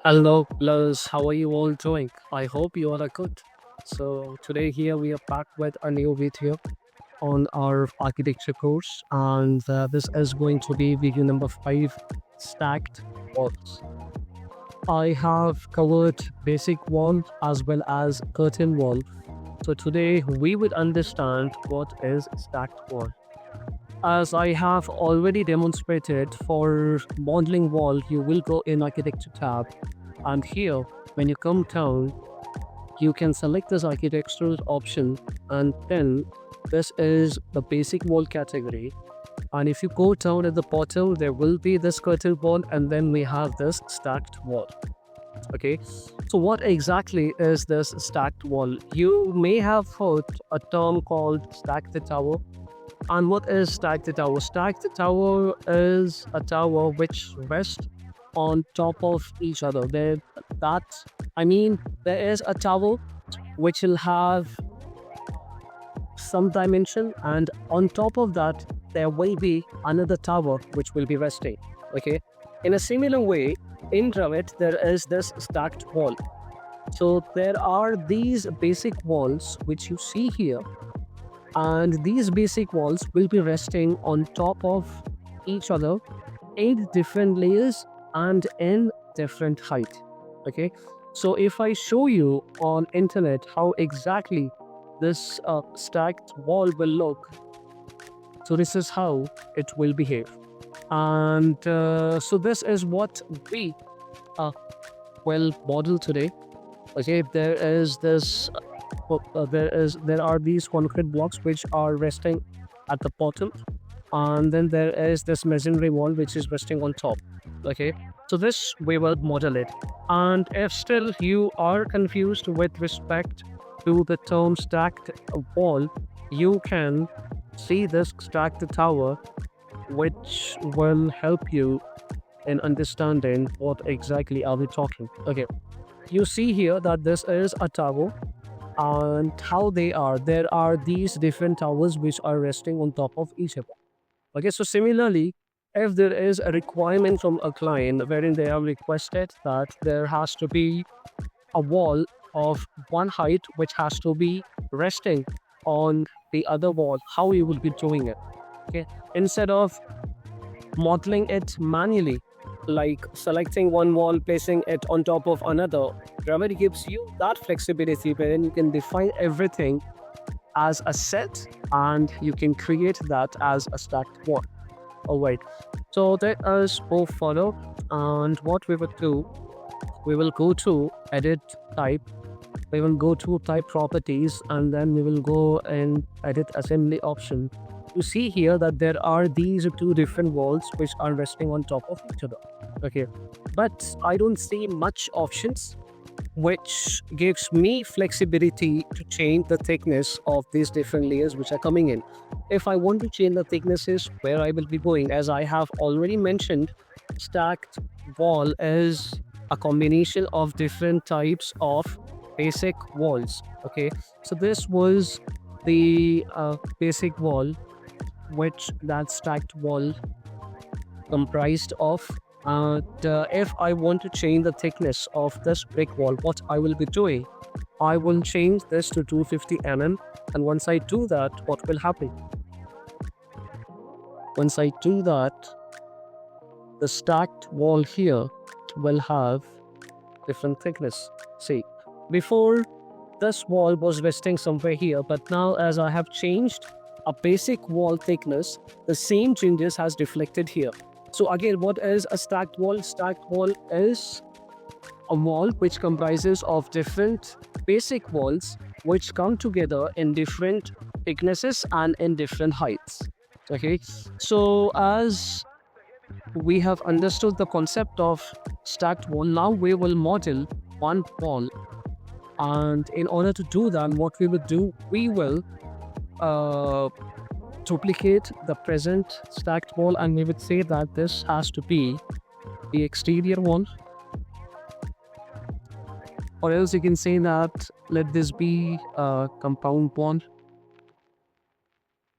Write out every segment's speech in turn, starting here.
Hello, Luz. How are you all doing? I hope you all are good. So today here we are back with a new video on our architecture course, and this is going to be video number 5, stacked walls. I have covered basic wall as well as curtain wall. So today we would understand what is stacked wall. As I have already demonstrated for modeling wall, you will go in architecture tab, and here when you come down you can select this architectural option, and then this is the basic wall category. And if you go down at the bottom, there will be this curtain wall, and then we have this stacked wall. Okay, so what exactly is this stacked wall? You may have heard a term called stack the tower. And what is stack the tower? Stack the tower is a tower which rests on top of each other. That I mean, there is a tower which will have some dimension, and on top of that, there will be another tower which will be resting. Okay. In a similar way, in Revit, there is this stacked wall. So there are these basic walls which you see here, and these basic walls will be resting on top of each other in different layers and in different height. Okay, so if I show you on internet how exactly this stacked wall will look, so this is how it will behave. And so this is what we uh, will model today. Okay, there are these concrete blocks which are resting at the bottom, and then there is this masonry wall which is resting on top. Okay, so this we will model it. And if still you are confused with respect to the term stacked wall, you can see this stacked tower, which will help you in understanding what exactly are we talking. Okay, you see here that this is a tower, and how they are, there are these different towers which are resting on top of each other. Okay, so similarly, if there is a requirement from a client wherein they have requested that there has to be a wall of one height which has to be resting on the other wall, how you will be doing it. Okay, instead of modeling it manually, like selecting one wall, placing it on top of another, Revit gives you that flexibility wherein you can define everything as a set, and you can create that as a stacked wall. Alright, so let us move further, and what we will do, we will go to edit type, we will go to type properties, and then we will go and edit assembly option. You see here that there are these two different walls which are resting on top of each other. Okay, but I don't see much options which gives me flexibility to change the thickness of these different layers which are coming in. If I want to change the thicknesses, where I will be going, as I have already mentioned, stacked wall is a combination of different types of basic walls. Okay, so this was the basic wall which that stacked wall comprised of. And if I want to change the thickness of this brick wall, what I will be doing, I will change this to 250 mm. And once I do that, what will happen? Once I do that, the stacked wall here will have different thickness. See, before this wall was resting somewhere here, but now as I have changed a basic wall thickness, the same changes has reflected here. So again, what is a stacked wall? Stacked wall is a wall which comprises of different basic walls which come together in different thicknesses and in different heights. Okay, so as we have understood the concept of stacked wall, now we will model one wall. And in order to do that, what we will do, we will duplicate the present stacked wall, and we would say that this has to be the exterior one, or else you can say that let this be a compound one.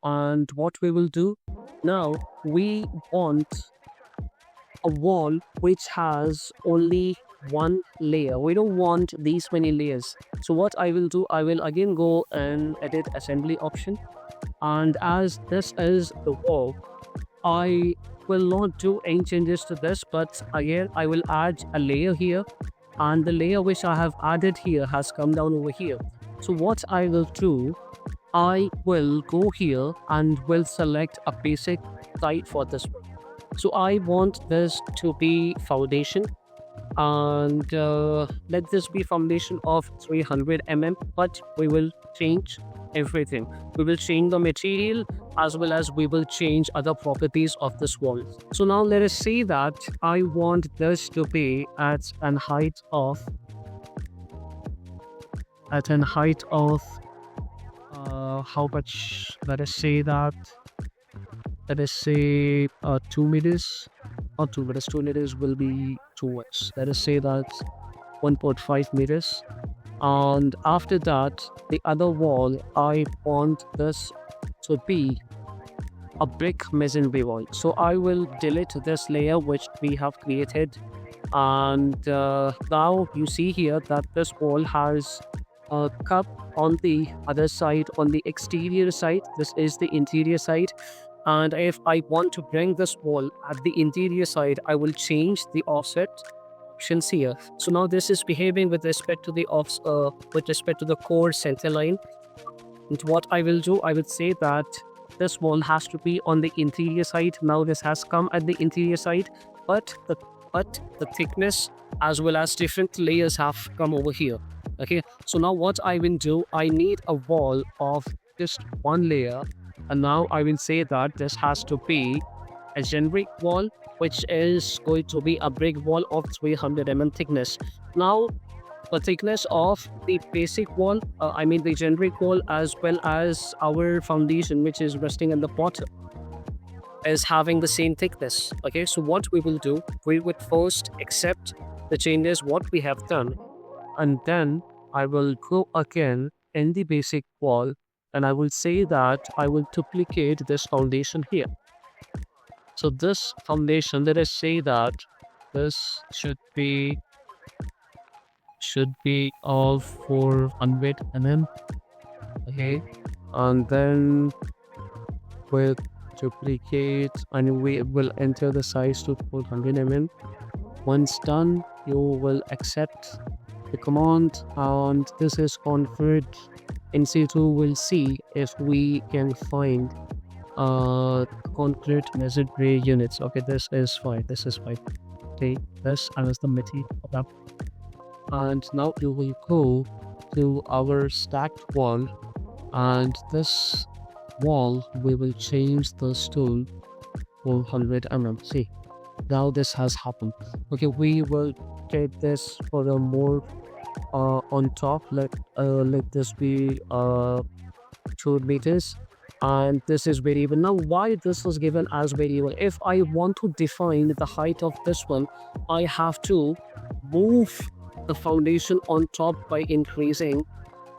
And what we will do now, we want a wall which has only one layer. We don't want these many layers. So what I will do, I will again go and edit assembly option. And as this is the wall, I will not do any changes to this, but again I will add a layer here, and the layer which I have added here has come down over here. So what I will do, I will go here and will select a basic type for this one. So I want this to be foundation, and let this be foundation of 300 but we will change everything. We will change the material as well as we will change other properties of this wall. So now let us say that I want this to be at an height of how much? Let us say that, let us say 2 meters, or 2 meters. 2 meters will be too much. Let us say that 1.5 meters. And after that, the other wall, I want this to be a brick masonry wall. So I will delete this layer which we have created, and now you see here that this wall has a cup on the other side, on the exterior side. This is the interior side, and if I want to bring this wall at the interior side, I will change the offset options here. So now this is behaving with respect to the core center line. And what I will do, I will say that this wall has to be on the interior side. Now this has come at the interior side, but the thickness as well as different layers have come over here. Okay, so now what I will do, I need a wall of just one layer, and now I will say that this has to be a generic wall, which is going to be a brick wall of 300 thickness. Now the thickness of the basic wall, I mean the generic wall, as well as our foundation which is resting at the bottom, is having the same thickness. Okay, so what we will do, we would first accept the changes what we have done, and then I will go again in the basic wall, and I will say that I will duplicate this foundation here. So this foundation, let us say that this should be of 400 okay, and then we'll duplicate and we will enter the size to 400 Once done, you will accept the command, and this is configured. In C2 we'll see if we can find concrete masonry units. Okay, this is fine. Take this as the material of that, and now you will go to our stacked wall, and this wall we will change this to 400 See, now this has happened. Okay, we will get this for a more on top. Let this be 2 meters, and this is variable. Now why this was given as variable? If I want to define the height of this one, I have to move the foundation on top by increasing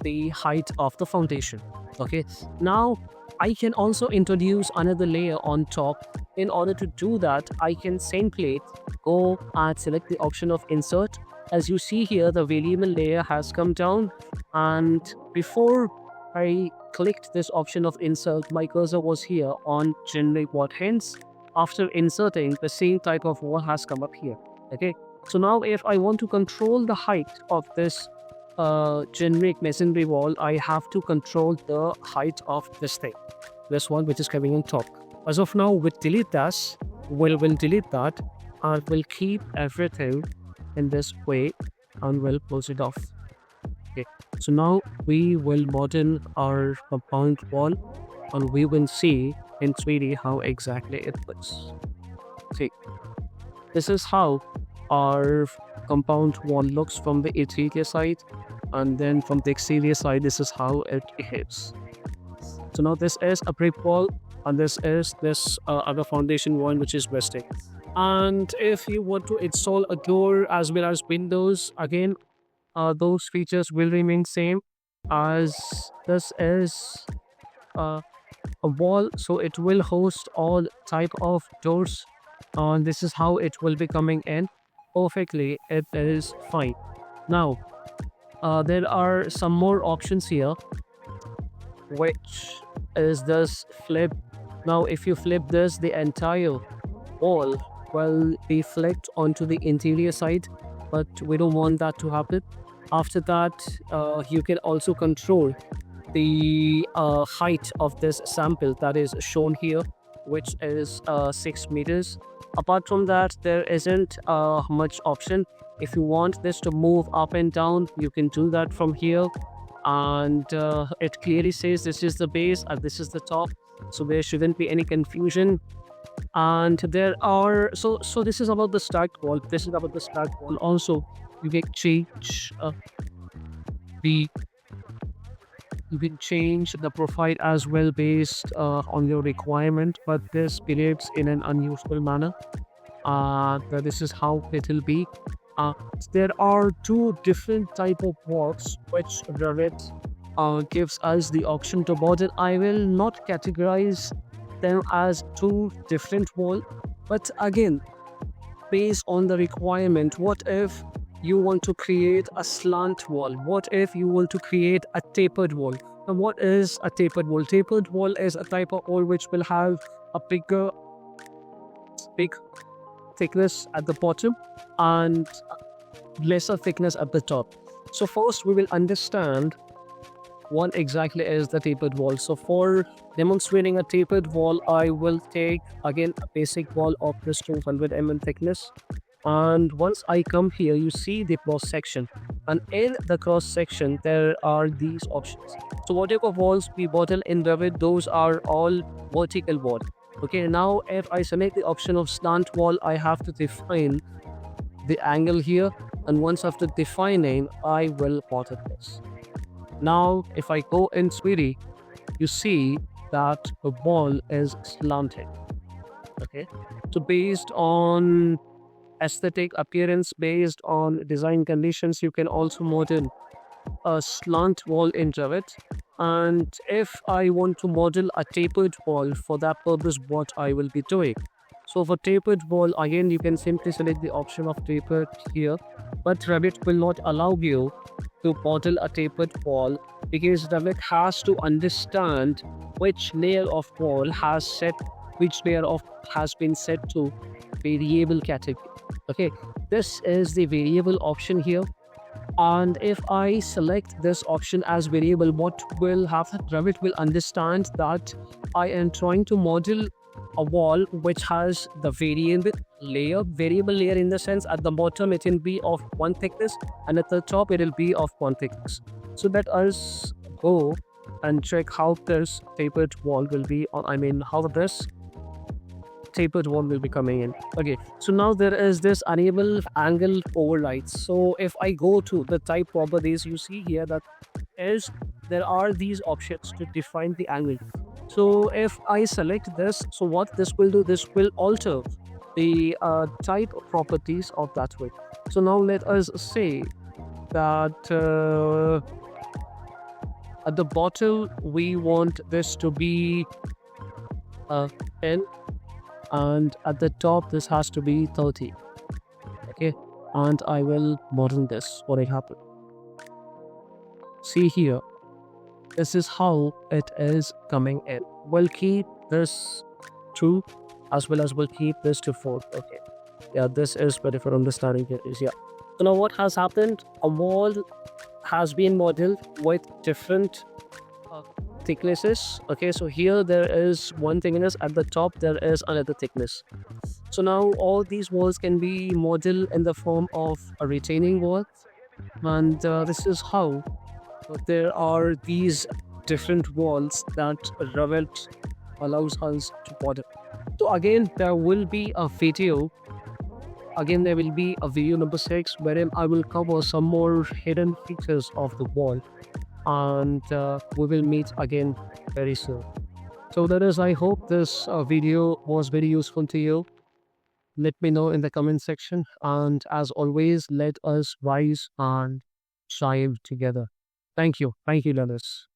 the height of the foundation. Okay, now I can also introduce another layer on top. In order to do that, I can simply go and select the option of insert. As you see here, the variable layer has come down, and before I clicked this option of insert, my cursor was here on generic wall. Hence, after inserting, the same type of wall has come up here. Okay, so now if I want to control the height of this generic masonry wall, I have to control the height of this one which is coming on top. As of now, we'll delete this. We'll delete that, and we'll keep everything in this way, and we'll close it off. Okay, so now we will model our compound wall, and we will see in 3D how exactly it looks. See, this is how our compound wall looks from the interior side, and then from the exterior side, this is how it behaves. So now this is a brick wall, and this is this other foundation wall which is resting. And if you want to install a door as well as windows, again those features will remain same, as this is a wall, so it will host all type of doors, and this is how it will be coming in. perfectly, it is fine. Now, there are some more options here, which is this flip. Now, if you flip this, the entire wall will be flipped onto the interior side, but we don't want that to happen. After that, you can also control the height of this sample that is shown here, which is 6 meters. Apart from that, there isn't much option. If you want this to move up and down, you can do that from here. And it clearly says this is the base and this is the top, so there shouldn't be any confusion. And there are, so this is about the stacked wall, this is about the stacked wall. Also, you can change the you can change the profile as well based on your requirement, but this behaves in an unusual manner. This is how it will be. uh, there are two different type of walls which Revit gives us the option to model. I will not categorize them as two different wall, but again, based on the requirement, what if you want to create a slant wall? What if you want to create a tapered wall? And what is a tapered wall? Tapered wall is a type of wall which will have a big thickness at the bottom and lesser thickness at the top. So first we will understand what exactly is the tapered wall. So for demonstrating a tapered wall, I will take again a basic wall of this 200 thickness. And once I come here, you see the cross section, and in the cross section there are these options. So whatever walls we model in Revit, those are all vertical wall. Okay, now if I select the option of slant wall, I have to define the angle here, and once after defining, I will model this. Now if I go in 3D, you see that the wall is slanted. Okay, so based on aesthetic appearance, based on design conditions, you can also model a slant wall in Revit. And if I want to model a tapered wall, for that purpose, what I will be doing. So for tapered wall, again, you can simply select the option of tapered here, but Revit will not allow you to model a tapered wall because Revit has to understand which layer of wall has been set to variable category. Okay, this is the variable option here. And if I select this option as variable, what will happen? Revit will understand that I am trying to model a wall which has the variable layer in the sense at the bottom it will be of one thickness and at the top it will be of one thickness. So let us go and check how this tapered wall will be on, how this tapered wall will be coming in. Okay, so now there is this enable angle overrides. So if I go to the type properties, you see here that there are these options to define the angle. So if I select this, so what this will do, this will alter the type properties of that way. So now let us say that at the bottom we want this to be 10, and at the top this has to be 30. Okay, and I will model this. What will happen? See here, this is how it is coming in. We'll keep this true as well as we'll keep this to 4. Okay, yeah, this is better for understanding here. Yeah, so now what has happened, a wall has been modeled with different thicknesses. Okay, so here there is one thickness, at the top there is another thickness. So now all these walls can be modeled in the form of a retaining wall, and this is how there are these different walls that Revit allows us to model. So again, there will be a video. Again, there will be a video number 6 wherein I will cover some more hidden features of the wall, and we will meet again very soon. So that is, I hope this video was very useful to you. Let me know in the comment section, and as always, let us rise and shine together. Thank you, Dennis.